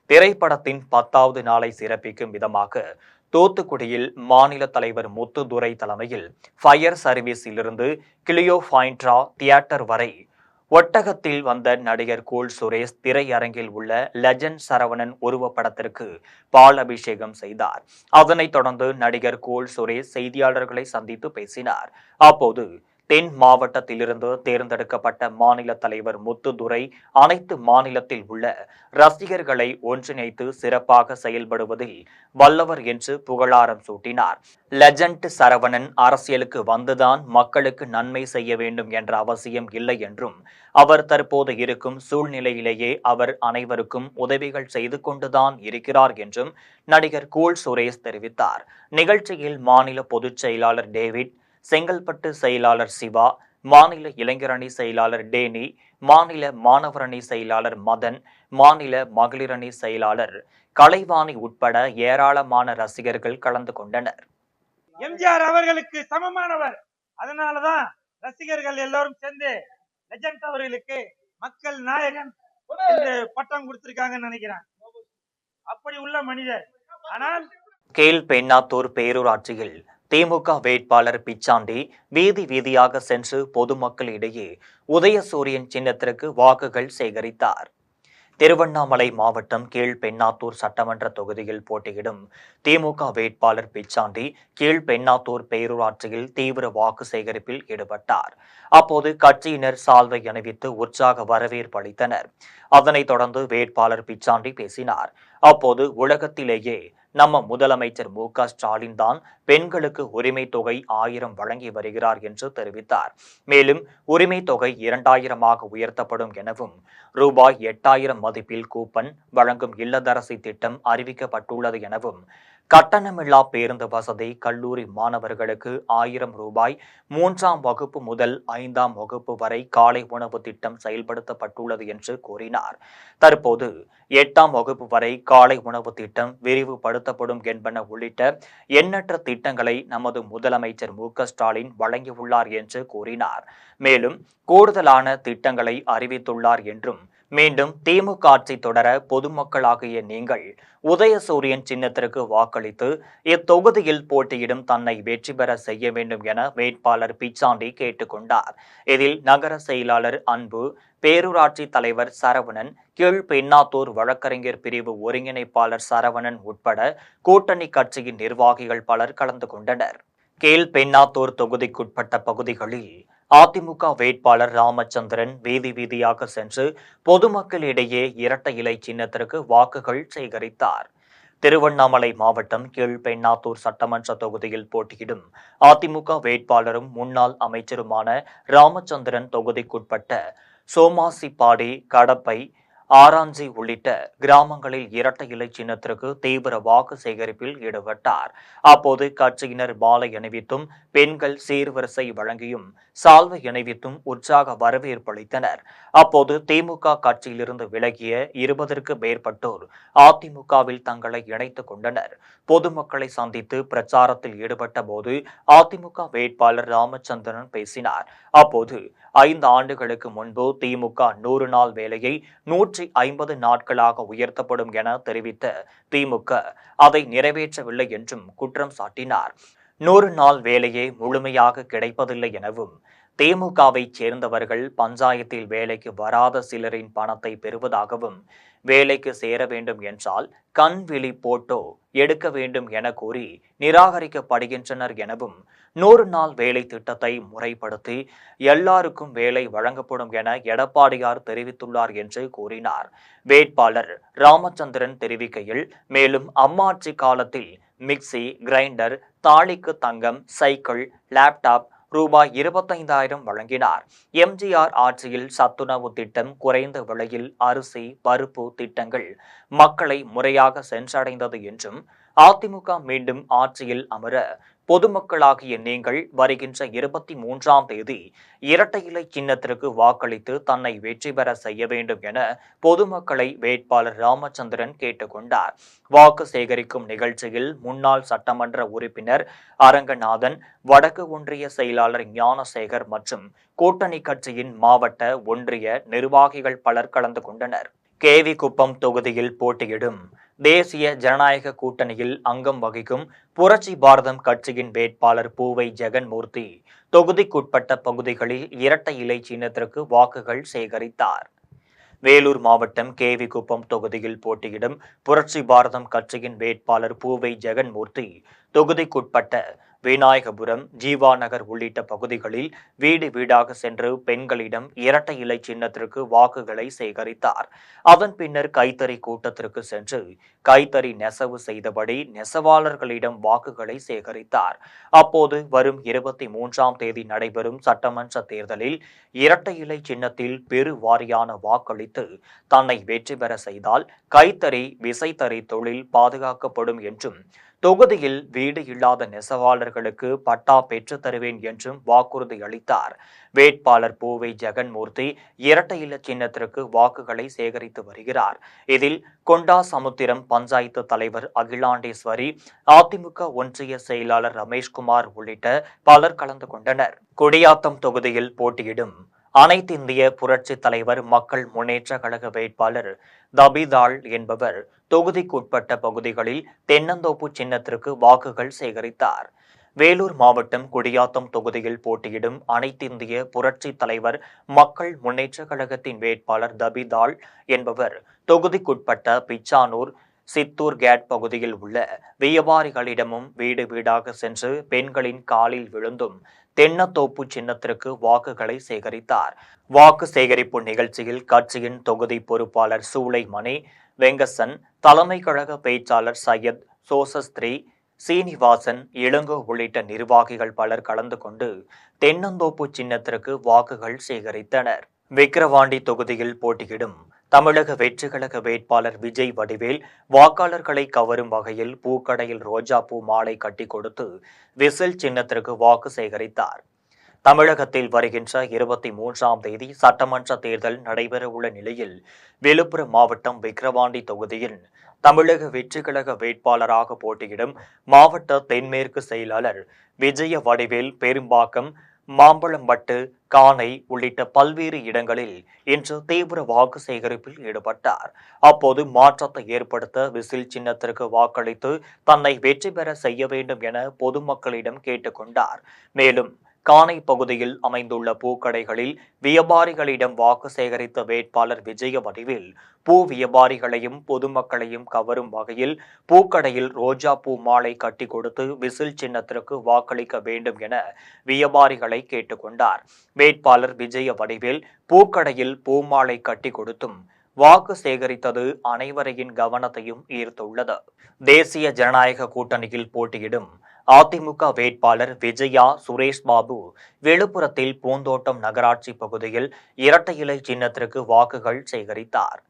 திரைப்படத்தின் 10வது நாளை சிறப்பிக்கும் விதமாக தூத்துக்குடியில் மாநில தலைவர் முத்துதுரை தலைமையில் ஃபயர் சர்வீஸிலிருந்து கிளியோஃபைண்ட்ரா தியேட்டர் வரை ஒட்டகத்தில் வந்த நடிகர் கூல் சுரேஷ் திரையரங்கில் உள்ள லெஜண்ட் சரவணன் உருவப்படத்திற்கு பால் அபிஷேகம் செய்தார். அதனைத் தொடர்ந்து நடிகர் கூல் சுரேஷ் செய்தியாளர்களை சந்தித்து பேசினார். அப்போது தென் மாவட்டத்திலிருந்து தேர்ந்தெடுக்கப்பட்ட மாநில தலைவர் முத்துதுரை அனைத்து மாநிலத்தில் உள்ள ரசிகர்களை ஒன்றிணைத்து சிறப்பாக செயல்படுவதில் வல்லவர் என்று புகழாரம் சூட்டினார். லெஜண்ட் சரவணன் அரசியலுக்கு வந்துதான் மக்களுக்கு நன்மை செய்ய வேண்டும் என்ற அவசியம் இல்லை என்றும், அவர் தற்போது இருக்கும் சூழ்நிலையிலேயே அவர் அனைவருக்கும் உதவிகள் செய்து கொண்டுதான் இருக்கிறார் என்றும் நடிகர் கூல் சுரேஷ் தெரிவித்தார். நிகழ்ச்சியில் மாநில பொதுச் செயலாளர் டேவிட், செங்கல்பட்டு செயலாளர் சிவா, மாநில இளைஞரணி செயலாளர் டேனி, மாநில மாணவரணி செயலாளர் மதன், மாநில மகளிரணி செயலாளர் கலைவாணி உட்பட ஏராளமான ரசிகர்கள் கலந்து கொண்டனர். எம்ஜிஆர் அவர்களுக்கு சமமானவர், அதனாலதான் ரசிகர்கள் எல்லாரும் சேர்ந்து லெஜண்ட் அவர்களுக்கு மக்கள் நாயகன் என்று பட்டம் கொடுத்திருக்காங்கன்னு நினைக்கிறேன். அப்படி உள்ள மனிதர். ஆனால் கீழ்பெண்ணாத்தூர் பேரூராட்சியில் திமுக வேட்பாளர் பிச்சாண்டி வீதி வீதியாக சென்று பொதுமக்களிடையே உதயசூரியன் சின்னத்திற்கு வாக்குகள் சேகரித்தார். திருவண்ணாமலை மாவட்டம் கீழ்பெண்ணாத்தூர் சட்டமன்ற தொகுதியில் போட்டியிடும் திமுக வேட்பாளர் பிச்சாண்டி கீழ்பெண்ணாத்தூர் பேரூராட்சியில் தீவிர வாக்கு சேகரிப்பில் ஈடுபட்டார். அப்போது கட்சியினர் சால்வை அணிவித்து உற்சாக வரவேற்பு அளித்தனர். அதனைத் தொடர்ந்து வேட்பாளர் பிச்சாண்டி பேசினார். அப்போது உலகத்திலேயே நம்ம முதலமைச்சர் மு.க. ஸ்டாலின் தான் பெண்களுக்கு உரிமை தொகை 1000 வழங்கி வருகிறார் என்று தெரிவித்தார். மேலும் உரிமை தொகை 2000 உயர்த்தப்படும் எனவும், ரூபாய் 8000 மதிப்பில் கூப்பன் வழங்கும் இல்லதரசி திட்டம் அறிவிக்கப்பட்டுள்ளது எனவும், கட்டணமில்லா பேருந்து வசதி கல்லூரி மாணவர்களுக்கு 1000 ரூபாய், 3ஆம் வகுப்பு முதல் 5ஆம் வகுப்பு வரை காலை உணவு திட்டம் செயல்படுத்தப்பட்டுள்ளது என்று கூறினார். தற்போது 8ஆம் வகுப்பு வரை காலை உணவு திட்டம் விரிவுபடுத்தப்படும் என்பன உள்ளிட்ட எண்ணற்ற திட்டங்களை நமது முதலமைச்சர் மு.க. ஸ்டாலின் வழங்கியுள்ளார் என்று கூறினார். மேலும் கூடுதலான திட்டங்களை அறிவித்துள்ளார் என்றும், மீண்டும் திமுக ஆட்சி தொடர பொதுமக்களாகிய நீங்கள் உதயசூரியன் சின்னத்திற்கு வாக்களித்து இத்தொகுதியில் போட்டியிடும் தன்னை வெற்றி பெற செய்ய வேண்டும் என வேட்பாளர் பிச்சாண்டி கேட்டுக்கொண்டார். இதில் நகர செயலாளர் அன்பு, பேரூராட்சி தலைவர் சரவணன், கீழ்பெண்ணாத்தூர் வழக்கறிஞர் பிரிவு ஒருங்கிணைப்பாளர் சரவணன் உட்பட கூட்டணி கட்சியின் நிர்வாகிகள் பலர் கலந்து கொண்டனர். கீழ்பெண்ணாத்தூர் தொகுதிக்குட்பட்ட பகுதிகளில் அதிமுக வேட்பாளர் ராமச்சந்திரன் வீதி வீதியாக சென்று பொதுமக்களிடையே இரட்டை இலை சின்னத்திற்கு வாக்குகள் சேகரித்தார். திருவண்ணாமலை மாவட்டம் கீழ்பெண்ணாத்தூர் சட்டமன்ற தொகுதியில் போட்டியிடும் அதிமுக வேட்பாளரும் முன்னாள் அமைச்சருமான ராமச்சந்திரன் தொகுதிக்குட்பட்ட சோமாசிப்பாடி, கடப்பை, ஆராஞ்சி உள்ளிட்ட கிராமங்களில் இரட்டை இலை சின்னத்திற்கு தீவிர வாக்கு சேகரிப்பில் ஈடுபட்டார். அப்போது கட்சியினர் மாலை அணிவித்தும், பெண்கள் சீர்வரிசை வழங்கியும், சால்வை அணிவித்தும் உற்சாக வரவேற்பளித்தனர். அப்போது திமுக கட்சியிலிருந்து விலகிய 20ற்கு மேற்பட்டோர் அதிமுகவில் தங்களை இணைத்துக் கொண்டனர். பொதுமக்களை சந்தித்து பிரச்சாரத்தில் ஈடுபட்ட போது அதிமுக வேட்பாளர் ராமச்சந்திரன் பேசினார். அப்போது 5 ஆண்டுகளுக்கு முன்பு திமுக 100 நாள் வேலையை 150 நாட்களாக உயர்த்தப்படும் என தெரிவித்த திமுக அதை நிறைவேற்றவில்லை என்றும் குற்றம் சாட்டினார். 100 நாள் வேலையே முழுமையாக கிடைப்பதில்லை எனவும், திமுகவை சேர்ந்தவர்கள் பஞ்சாயத்தில் வேலைக்கு வராத சிலரின் பணத்தை பெறுவதாகவும், வேலைக்கு சேர வேண்டும் என்றால் கண் விழி போட்டோ எடுக்க வேண்டும் என கூறி நிராகரிக்கப்படுகின்றனர் எனவும், 100 நாள் வேலை திட்டத்தை முறைப்படுத்தி எல்லாருக்கும் வேலை வழங்கப்படும் என எடப்பாடியார் தெரிவித்துள்ளார் என்று கூறினார். வேட்பாளர் ராமச்சந்திரன் தெரிவிக்கையில், மேலும் அம்மாட்சி காலத்தில் மிக்சி, கிரைண்டர், தாலிக்கு தங்கம், சைக்கிள், லேப்டாப் ரூபாய் 25,000 வழங்கினார். எம்ஜிஆர் ஆட்சியில் சத்துணவு திட்டம், குறைந்த விலையில் அரிசி, பருப்பு திட்டங்கள் மக்களை முறையாக சென்றடைந்தது என்றும், அதிமுக மீண்டும் ஆட்சியில் அமர பொதுமக்களாகிய நீங்கள் வருகின்ற 23ஆம் தேதி இரட்டை இலை சின்னத்திற்கு வாக்களித்து தன்னை வெற்றி பெற செய்ய வேண்டும் என பொதுமக்களை வேட்பாளர் ராமச்சந்திரன் கேட்டுக்கொண்டார். வாக்கு சேகரிக்கும் நிகழ்ச்சியில் முன்னாள் சட்டமன்ற உறுப்பினர் அரங்கநாதன், வடக்கு ஒன்றிய செயலாளர் ஞானசேகர் மற்றும் கூட்டணி கட்சியின் மாவட்ட, ஒன்றிய நிர்வாகிகள் பலர் கலந்து கொண்டனர். கேவிக்குப்பம் தொகுதியில் போட்டியிடும் தேசிய ஜனநாயக கூட்டணியில் அங்கம் வகிக்கும் புரட்சி பாரதம் கட்சியின் வேட்பாளர் பூவை ஜெகன்மூர்த்தி தொகுதிக்குட்பட்ட பகுதிகளில் இரட்டை இலை சின்னத்திற்கு வாக்குகள் சேகரித்தார். வேலூர் மாவட்டம் கேவிக்குப்பம் தொகுதியில் போட்டியிடும் புரட்சி பாரதம் கட்சியின் வேட்பாளர் பூவை ஜெகன்மூர்த்தி தொகுதிக்குட்பட்ட விநாயகபுரம், ஜீவா நகர் உள்ளிட்ட பகுதிகளில் வீடு வீடாக சென்று பெண்களிடம் இரட்டை இலை சின்னத்திற்கு வாக்குகளை சேகரித்தார். அதன் பின்னர் கைத்தறி கூட்டத்திற்கு சென்று கைத்தறி நெசவு செய்தபடி நெசவாளர்களிடம் வாக்குகளை சேகரித்தார். அப்போது வரும் 23ஆம் தேதி நடைபெறும் சட்டமன்ற தேர்தலில் இரட்டை இலை சின்னத்தில் பெருவாரியான வாக்களித்து தன்னை வெற்றி பெற செய்தால் கைத்தறி, விசைத்தறி தொழில் பாதுகாக்கப்படும் என்றும், தொகுதியில் வீடு இல்லாத நெசவாளர்களுக்கு பட்டா பெற்று தருவேன் என்றும் வாக்குறுதி அளித்தார். வேட்பாளர் பூவை ஜெகன்மூர்த்தி இரட்டை இலை சின்னத்திற்கு வாக்குகளை சேகரித்து வருகிறார். இதில் கொண்டாசமுத்திரம் பஞ்சாயத்து தலைவர் அகிலாண்டேஸ்வரி, அதிமுக ஒன்றிய செயலாளர் ரமேஷ்குமார் உள்ளிட்ட பலர் கலந்து கொண்டனர். குடியாத்தம் தொகுதியில் போட்டியிடும் அனைத்திந்திய புரட்சி தலைவர் மக்கள் முன்னேற்ற கழக வேட்பாளர் தபிதாள் என்பவர் தொகுதிக்குட்பட்ட பகுதிகளில் தென்னந்தோப்பு சின்னத்திற்கு வாக்குகள் சேகரித்தார். வேலூர் மாவட்டம் குடியாத்தம் தொகுதியில் போட்டியிடும் அனைத்திந்திய புரட்சி தலைவர் மக்கள் முன்னேற்ற கழகத்தின் வேட்பாளர் தபிதாள் என்பவர் தொகுதிக்குட்பட்ட பிச்சானூர், சித்தூர் கேட் பகுதியில் உள்ள வியாபாரிகளிடமும் வீடு வீடாக சென்று பெண்களின் காலில் விழுந்தும் தென்னத்தோப்பு சின்னத்திற்கு வாக்குகளை சேகரித்தார். வாக்கு சேகரிப்பு நிகழ்ச்சியில் கட்சியின் தொகுதி பொறுப்பாளர் சூளைமணி வெங்கசன், தலைமை கழக பேச்சாளர் சையத் சோசஸ்திரி, சீனிவாசன், இளங்கோ உள்ளிட்ட நிர்வாகிகள் பலர் கலந்து கொண்டு தென்னந்தோப்பு சின்னத்திற்கு வாக்குகள் சேகரித்தனர். விக்கிரவாண்டி தொகுதியில் போட்டியிடும் தமிழக வெற்றிக்கழக வேட்பாளர் விஜய் வடிவேல் வாக்காளர்களை கவரும் வகையில் பூக்கடையில் ரோஜா பூ மாலை கட்டி கொடுத்து விசில் சின்னத்திற்கு வாக்கு சேகரித்தார். தமிழகத்தில் வருகின்ற 23ஆம் தேதி சட்டமன்ற தேர்தல் நடைபெறவுள்ள நிலையில் விழுப்புரம் மாவட்டம் விக்கிரவாண்டி தொகுதியில் தமிழக வெற்றிக்கழக வேட்பாளராக போட்டியிடும் மாவட்ட தென்மேற்கு செயலாளர் விஜய வடிவேல் பெரும்பாக்கம் மாம்பழம்பட்டு, கானை உள்ளிட்ட பல்வேறு இடங்களில் இன்று தீவிர வாக்கு சேகரிப்பில் ஈடுபட்டார். அப்போது மாற்றத்தை ஏற்படுத்த விசில் சின்னத்திற்கு வாக்களித்து தன்னை வெற்றி பெற செய்ய வேண்டும் என பொதுமக்களிடம் கேட்டுக்கொண்டார். மேலும் கானை பகுதியில் அமைந்துள்ள பூக்கடைகளில் வியாபாரிகளிடம் வாக்கு சேகரித்த வேட்பாளர் விஜய வடிவில் பூ வியாபாரிகளையும் பொதுமக்களையும் கவரும் வகையில் பூக்கடையில் ரோஜா பூ மாலை கட்டி கொடுத்து விசில் சின்னத்திற்கு வாக்களிக்க வேண்டும் என வியாபாரிகளை கேட்டுக்கொண்டார். வேட்பாளர் விஜய வடிவில் பூக்கடையில் பூமாலை கட்டி கொடுத்தும் வாக்கு சேகரித்தது அனைவரையின் கவனத்தையும் ஈர்த்துள்ளது. தேசிய ஜனநாயக கூட்டணியில் போட்டியிடும் அதிமுக வேட்பாளர் விஜயா சுரேஷ் பாபு விழுப்புரத்தில் பூந்தோட்டம் நகராட்சி பகுதியில் இரட்டை இலை சின்னத்திற்கு வாக்குகள் சேகரித்தார்.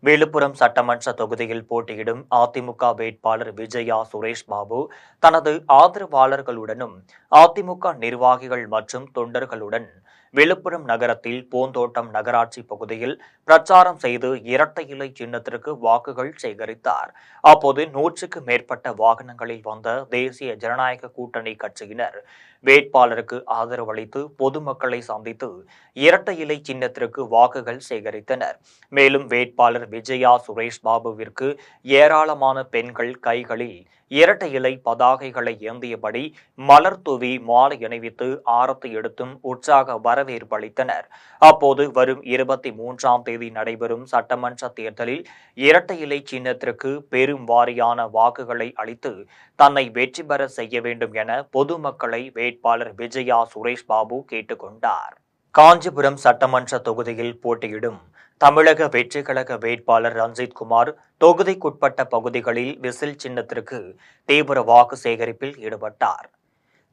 விழுப்புரம் சட்டமன்ற தொகுதியில் போட்டியிடும் அதிமுக வேட்பாளர் விஜயா சுரேஷ் பாபு தனது ஆதரவாளர்களுடனும் அதிமுக நிர்வாகிகள் மற்றும் தொண்டர்களுடன் விழுப்புரம் நகரத்தில் பூந்தோட்டம் நகராட்சி பகுதியில் பிரச்சாரம் செய்து இரட்டை இலை சின்னத்திற்கு வாக்குகள் சேகரித்தார். அப்போது 100க்கு மேற்பட்ட வாகனங்களில் வந்த தேசிய ஜனநாயக கூட்டணி கட்சியினர் வேட்பாளருக்கு ஆதரவு அளித்து பொதுமக்களை சந்தித்து இரட்டை இலை சின்னத்திற்கு வாக்குகள் சேகரித்தனர். மேலும் வேட்பாளர் விஜயா சுரேஷ் பாபுவிற்கு ஏராளமான பெண்கள் கைகளில் இரட்டை இலை பதாகைகளை ஏந்தியபடி மலர் தூவி மாலை அணிவித்து ஆரத்தி எடுத்தும் உற்சாக வரவேற்பு அளித்தனர். அப்போது வரும் 23ஆம் தேதி நடைபெறும் சட்டமன்ற தேர்தலில் இரட்டை இலை சின்னத்திற்கு பெரும் வாரியான வாக்குகளை அளித்து தன்னை வெற்றி பெற செய்ய வேண்டும் என பொதுமக்களை வேட்பாளர் விஜயா சுரேஷ் பாபு கேட்டுக்கொண்டார். காஞ்சிபுரம் சட்டமன்ற தொகுதியில் போட்டியிடும் தமிழக வெற்றிக் கழக வேட்பாளர் ரஞ்சித் குமார் தொகுதிக்குட்பட்ட பகுதிகளில் விசில் சின்னத்திற்கு தீவிர வாக்கு சேகரிப்பில் ஈடுபட்டார்.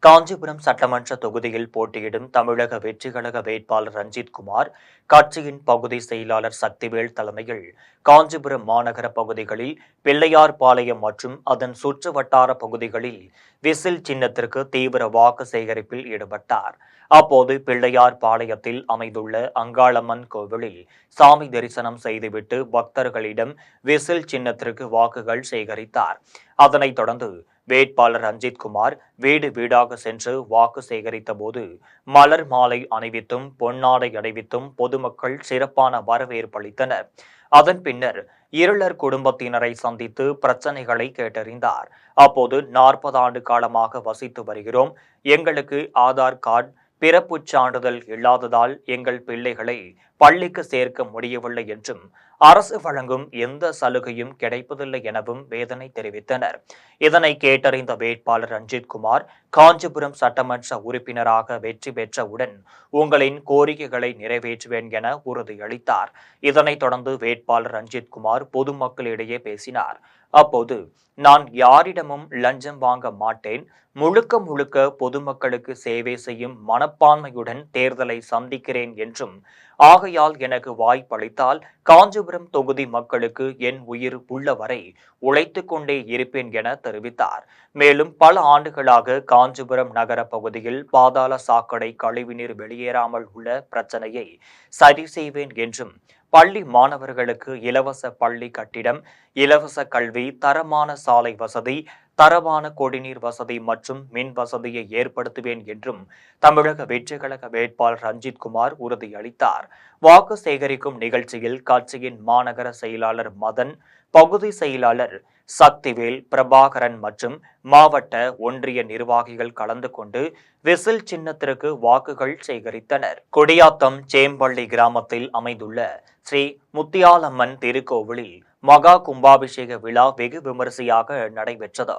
காஞ்சிபுரம் சட்டமன்ற தொகுதியில் போட்டியிடும் தமிழக வெற்றிக் கழக வேட்பாளர் ரஞ்சித் குமார் கட்சியின் பகுதி செயலாளர் சக்திவேல் தலைமையில் காஞ்சிபுரம் மாநகர பகுதிகளில் பிள்ளையார்பாளையம் மற்றும் அதன் சுற்று வட்டார பகுதிகளில் விசில் சின்னத்திற்கு தீவிர வாக்கு சேகரிப்பில் ஈடுபட்டார். அப்போது பிள்ளையார்பாளையத்தில் அமைந்துள்ள அங்காளம்மன் கோவிலில் சாமி தரிசனம் செய்துவிட்டு பக்தர்களிடம் விசில் சின்னத்திற்கு வாக்குகள் சேகரித்தார். அதனைத் தொடர்ந்து வேட்பாளர் ரஞ்சித் குமார் வீடு வீடாக சென்று வாக்கு சேகரித்த போது மலர் மாலை அணிவித்தும் பொன்னாடை அணிவித்தும் பொதுமக்கள் சிறப்பான வரவேற்பு அளித்தனர். அதன் பின்னர் இருளர் குடும்பத்தினரை சந்தித்து பிரச்சனைகளை கேட்டறிந்தார். அப்போது 40 ஆண்டு காலமாக வசித்து வருகிறோம், எங்களுக்கு ஆதார் கார்டு பிறப்புச் சான்றிதழ் இல்லாததால் எங்கள் பிள்ளைகளை பள்ளிக்கு சேர்க்க முடியவில்லை என்றும் அரசு வழங்கும் எந்த சலுகையும் கிடைப்பதில்லை எனவும் வேதனை தெரிவித்தனர். இதனை கேட்டறிந்த வேட்பாளர் ரஞ்சித் குமார் காஞ்சிபுரம் சட்டமன்ற உறுப்பினராக வெற்றி பெற்றவுடன் உங்களின் கோரிக்கைகளை நிறைவேற்றுவேன் என உறுதியளித்தார். இதனைத் தொடர்ந்து வேட்பாளர் ரஞ்சித் குமார் பொதுமக்களிடையே பேசினார். அப்போது நான் யாரிடமும் லஞ்சம் வாங்க மாட்டேன், முழுக்க முழுக்க பொதுமக்களுக்கு சேவை செய்யும் மனப்பான்மையுடன் தேர்தலை சந்திக்கிறேன் என்றும் ஆகையால் எனக்கு வாய்ப்பளித்தால் காஞ்சிபுரம் தொகுதி மக்களுக்கு என் உயிர் உள்ளவரை உழைத்துக் கொண்டே இருப்பேன் என தெரிவித்தார். மேலும் பல ஆண்டுகளாக காஞ்சிபுரம் நகர பகுதியில் பாதாள சாக்கடை கழிவுநீர் வெளியேறாமல் உள்ள பிரச்சனையை சரி செய்வேன் என்றும் பள்ளி மாணவர்களுக்கு இலவச பள்ளி கட்டிடம், இலவச கல்வி, தரமான சாலை வசதி, தரமான குடிநீர் வசதி மற்றும் மின் வசதியை ஏற்படுத்துவேன் என்றும் தமிழக வெற்றிக் கழக வேட்பாளர் ரஞ்சித் குமார் உறுதியளித்தார். வாக்கு சேகரிக்கும் நிகழ்ச்சியில் கட்சியின் மாநகர செயலாளர் மதன், பகுதி செயலாளர் சக்திவேல், பிரபாகரன் மற்றும் மாவட்ட ஒன்றிய நிர்வாகிகள் கலந்து கொண்டு விசில் சின்னத்திற்கு வாக்குகள் சேகரித்தனர். கொடியாத்தம் சேம்பள்ளி கிராமத்தில் அமைந்துள்ள ஸ்ரீ முத்தியாலம்மன் திருக்கோவிலில் மகா கும்பாபிஷேக விழா வெகு விமரிசையாக நடைபெற்றது.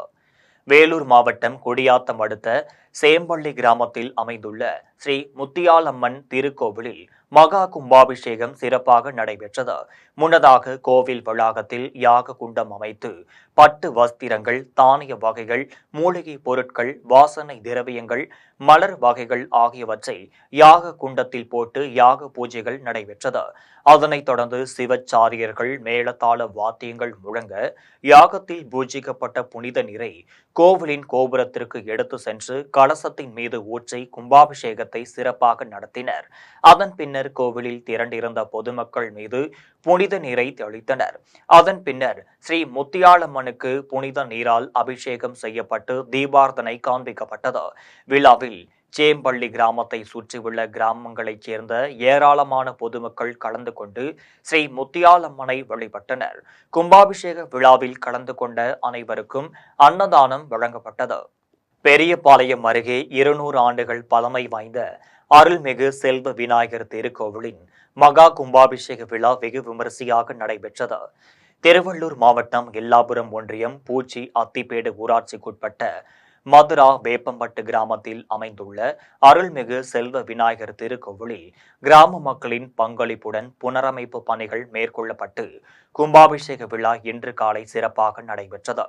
வேலூர் மாவட்டம் கொடியாத்தம் அடுத்த சேம்பள்ளி கிராமத்தில் அமைந்துள்ள ஸ்ரீ முத்தியாலம்மன் திருக்கோவிலில் மகா கும்பாபிஷேகம் சிறப்பாக நடைபெற்றது. முன்னதாக கோவில் வளாகத்தில் யாக குண்டம் அமைத்து பட்டு வஸ்திரங்கள், தானிய வகைகள், மூலிகை பொருட்கள், வாசனை திரவியங்கள், மலர் வகைகள் ஆகியவற்றை யாக குண்டத்தில் போட்டு யாக பூஜைகள் நடைபெற்றது. அதனைத் தொடர்ந்து சிவச்சாரியர்கள் மேளதாள வாத்தியங்கள் முழங்க யாகத்தில் பூஜிக்கப்பட்ட புனித நீரை கோவிலின் கோபுரத்திற்கு எடுத்து சென்று கலசத்தின் மீது ஊற்றி கும்பாபிஷேகத்தை சிறப்பாக நடத்தினர். அதன் பின்னர் கோவிலில் திரண்டிருந்த பொதுமக்கள் மீது புனித நீரை தெளித்தனர். அதன் பின்னர் ஸ்ரீ முத்தியாலம்மனுக்கு புனித நீரால் அபிஷேகம் செய்யப்பட்டு தீபார்த்தனை காண்பிக்கப்பட்டது. விழாவில் சேம்பள்ளி கிராமத்தை சுற்றியுள்ள கிராமங்களைச் சேர்ந்த ஏராளமான பொதுமக்கள் கலந்து கொண்டு ஸ்ரீ முத்தியாலம்மனை வழிபட்டனர். கும்பாபிஷேக விழாவில் கலந்து கொண்ட அனைவருக்கும் அன்னதானம் வழங்கப்பட்டது. பெரியபாளையம் அருகே 200 ஆண்டுகள் பழமை வாய்ந்த அருள்மிகு செல்வ விநாயகர் திருக்கோவிலின் மகா கும்பாபிஷேக விழா வெகு விமரிசையாக நடைபெற்றது. திருவள்ளூர் மாவட்டம் எல்லாபுரம் ஒன்றியம் பூச்சி அத்திப்பேடு ஊராட்சிக்குட்பட்ட மதுரா வேப்பம்பட்டு கிராமத்தில் அமைந்துள்ள அருள்மிகு செல்வ விநாயகர் திருக்கோவிலில் கிராம மக்களின் பங்களிப்புடன் புனரமைப்பு பணிகள் மேற்கொள்ளப்பட்டு கும்பாபிஷேக விழா இன்று காலை சிறப்பாக நடைபெற்றது.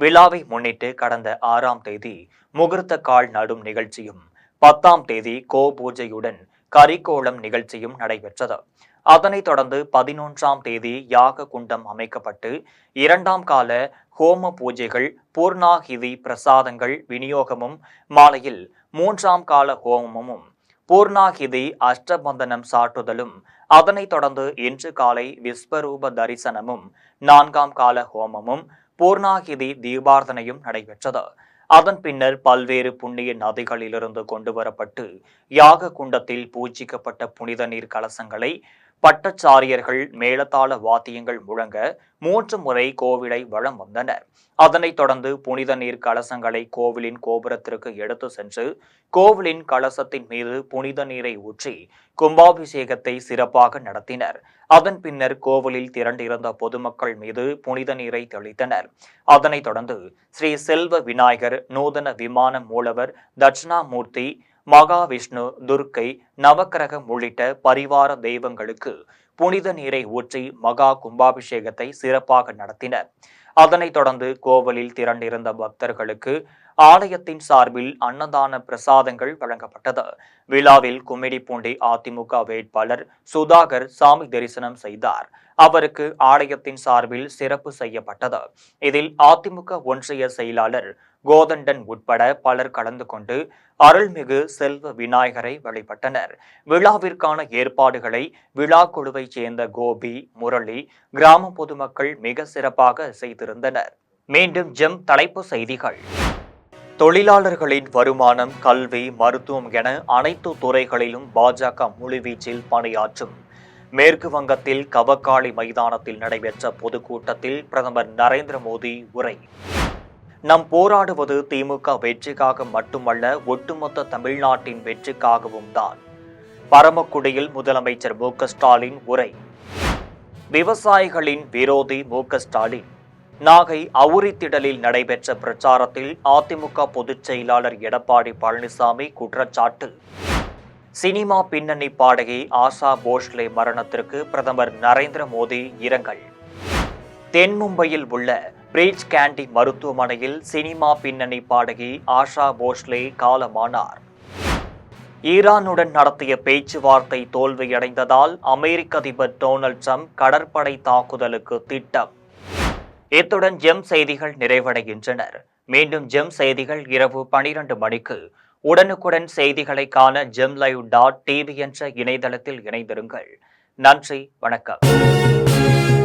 விழாவை முன்னிட்டு கடந்த 6ஆம் தேதி முகூர்த்த கால் நடும் நிகழ்ச்சியும் 10ஆம் தேதி கோ பூஜையுடன் கரிக்கோளம் நிகழ்ச்சியும் நடைபெற்றது. அதனைத் தொடர்ந்து 11ஆம் தேதி யாக குண்டம் அமைக்கப்பட்டு 2ஆம் கால ஹோம பூஜைகள், பூர்ணாகிதி பிரசாதங்கள் விநியோகமும், மாலையில் 3ஆம் கால ஹோமமும் பூர்ணாகிதி அஷ்டபந்தனம் சாட்டுதலும், அதனைத் தொடர்ந்து இன்று காலை விஸ்வரூப தரிசனமும் 4ஆம் கால ஹோமமும் பூர்ணாகிதி தீபார்த்தனையும் நடைபெற்றது. அதன் பின்னர் பல்வேறு புண்ணிய நதிகளிலிருந்து கொண்டுவரப்பட்டு யாக குண்டத்தில் பூஜிக்கப்பட்ட புனித நீர் கலசங்களை பட்டச்சாரியர்கள் மேளதாள வாத்தியங்கள் முழங்க 3 முறை கோவிலை வலம் வந்தனர். அதனைத் தொடர்ந்து புனித நீர் கலசங்களை கோவிலின் கோபுரத்திற்கு எடுத்து சென்று கோவிலின் கலசத்தின் மீது புனித நீரை ஊற்றி கும்பாபிஷேகத்தை சிறப்பாக நடத்தினர். அதன் பின்னர் கோவிலில் திரண்டிருந்த பொதுமக்கள் மீது புனித நீரை தெளித்தனர். அதனைத் தொடர்ந்து ஸ்ரீ செல்வ விநாயகர், நூதன விமான மூலவர், தட்சிணாமூர்த்தி, மகாவிஷ்ணு, துர்க்கை, நவக்கிரகம் உள்ளிட்ட பரிவார தெய்வங்களுக்கு புனித நீரை ஊற்றி மகா கும்பாபிஷேகத்தை சிறப்பாக நடத்தினர். அதனைத் தொடர்ந்து கோவிலில் திரண்டிருந்த பக்தர்களுக்கு ஆலயத்தின் சார்பில் அன்னதான பிரசாதங்கள் வழங்கப்பட்டது. விழாவில் கும்மிடிப்பூண்டி அதிமுக வேட்பாளர் சுதாகர் சாமி தரிசனம் செய்தார். அவருக்கு ஆலயத்தின் சார்பில் சிறப்பு செய்யப்பட்டது. இதில் அதிமுக ஒன்றிய செயலாளர் கோதண்டன் உட்பட பலர் கலந்து கொண்டு அருள்மிகு செல்வ விநாயகரை வழிபட்டனர். விழாவிற்கான ஏற்பாடுகளை விழா குழுவைச் சேர்ந்த கோபி, முரளி, கிராம பொதுமக்கள் மிக சிறப்பாக செய்திருந்தனர். மீண்டும் ஜெம் தலைப்பு செய்திகள். தொழிலாளர்களின் வருமானம், கல்வி, மருத்துவம் என அனைத்து துறைகளிலும் பாஜக முழுவீச்சில் பணியாற்றும். மேற்கு வங்கத்தில் கவக்காளி மைதானத்தில் நடைபெற்ற பொதுக்கூட்டத்தில் பிரதமர் நரேந்திர மோடி உரை. நாம் போராடுவது திமுக வெற்றிக்காக மட்டுமல்ல, ஒட்டுமொத்த தமிழ்நாட்டின் வெற்றிக்காகவும் தான். பரமக்குடியில் முதலமைச்சர் மு.க. ஸ்டாலின் உரை. விவசாயிகளின் விரோதி மு.க. ஸ்டாலின். நாகை அவுரித்திடலில் நடைபெற்ற பிரச்சாரத்தில் அதிமுக பொதுச் செயலாளர் எடப்பாடி பழனிசாமி குற்றச்சாட்டு. சினிமா பின்னணி பாடகி ஆஷா போஸ்லே மரணத்திற்கு பிரதமர் நரேந்திர மோடி இரங்கல். தென் மும்பையில் உள்ள பிரீச் கேண்டி மருத்துவமனையில் சினிமா பின்னணி பாடகி ஆஷா போஸ்லே காலமானார். ஈரானுடன் நடத்திய பேச்சுவார்த்தை தோல்வியடைந்ததால் அமெரிக்க அதிபர் டொனால்ட் ட்ரம்ப் கடற்படை தாக்குதலுக்கு திட்டம். இத்துடன் ஜெம் செய்திகள் நிறைவடைகின்றனர். மீண்டும் ஜெம் செய்திகள் இரவு 12 மணிக்கு. உடனுக்குடன் செய்திகளை காண gemlive.tv என்ற இணையதளத்தில் இணைந்திருங்கள். நன்றி, வணக்கம்.